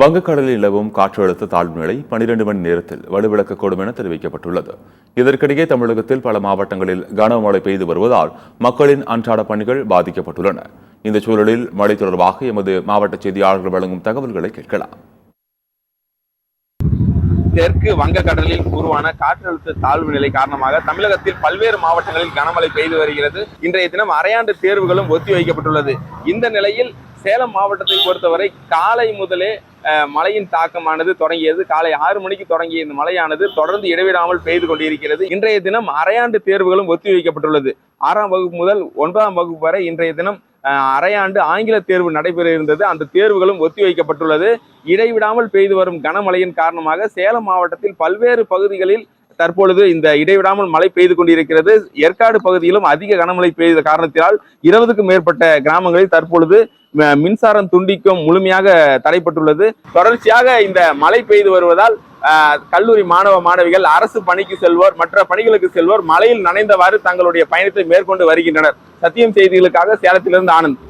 வங்கக்கடலில் நிலவும் காற்றழுத்த தாழ்வு நிலை 12 மணி நேரத்தில் வலுவிழக்கக்கூடும் என தெரிவிக்கப்பட்டுள்ளது. இதற்கிடையே தமிழகத்தில் பல மாவட்டங்களில் கனமழை பெய்து வருவதால் மக்களின் அன்றாட பணிகள் பாதிக்கப்பட்டுள்ளன. இந்த சூழலில் மழை தொடர்பாக எமது மாவட்ட செய்தியாளர்கள் வழங்கும் தகவல்களை கேட்கலாம். தெற்கு வங்கக்கடலில் உருவான காற்றழுத்த தாழ்வு நிலை காரணமாக தமிழகத்தில் பல்வேறு மாவட்டங்களில் கனமழை பெய்து வருகிறது. இன்றைய தினம் அரையாண்டு தேர்வுகளும் ஒத்திவைக்கப்பட்டுள்ளது. இந்த நிலையில் சேலம் மாவட்டத்தை பொறுத்தவரை காலை முதலே மழையின் தாக்கமானது தொடங்கியது. காலை 6 மணிக்கு தொடங்கிய இந்த மழையானது தொடர்ந்து இடைவிடாமல் பெய்து கொண்டிருக்கிறது. இன்றைய தினம் அரையாண்டு தேர்வுகளும் ஒத்திவைக்கப்பட்டுள்ளது. 6ஆம் வகுப்பு முதல் 9ஆம் வகுப்பு வரை இன்றைய தினம் அரையாண்டு ஆங்கில தேர்வு நடைபெற இருந்தது. அந்த தேர்வுகளும் ஒத்திவைக்கப்பட்டுள்ளது. இடைவிடாமல் பெய்து வரும் கனமழையின் காரணமாக சேலம் மாவட்டத்தில் பல்வேறு பகுதிகளில் தற்பொழுது இந்த இடைவிடாமல் மழை பெய்து கொண்டிருக்கிறது. ஏற்காடு பகுதியிலும் அதிக கனமழை பெய்த காரணத்தினால் 20க்கும் மேற்பட்ட கிராமங்களில் தற்பொழுது மின்சாரம் துண்டிக்கும் முழுமையாக தடைப்பட்டுள்ளது. தொடர்ச்சியாக இந்த மழை பெய்து வருவதால் கல்லூரி மாணவ மாணவிகள் அரசு பணிக்கு செல்வோர், மற்ற பணிகளுக்கு செல்வோர் மழையில் நனைந்தவாறு தங்களுடைய பயணத்தை மேற்கொண்டு வருகின்றனர். சத்தியம் செய்திகளுக்காக சேலத்திலிருந்து ஆனந்த்.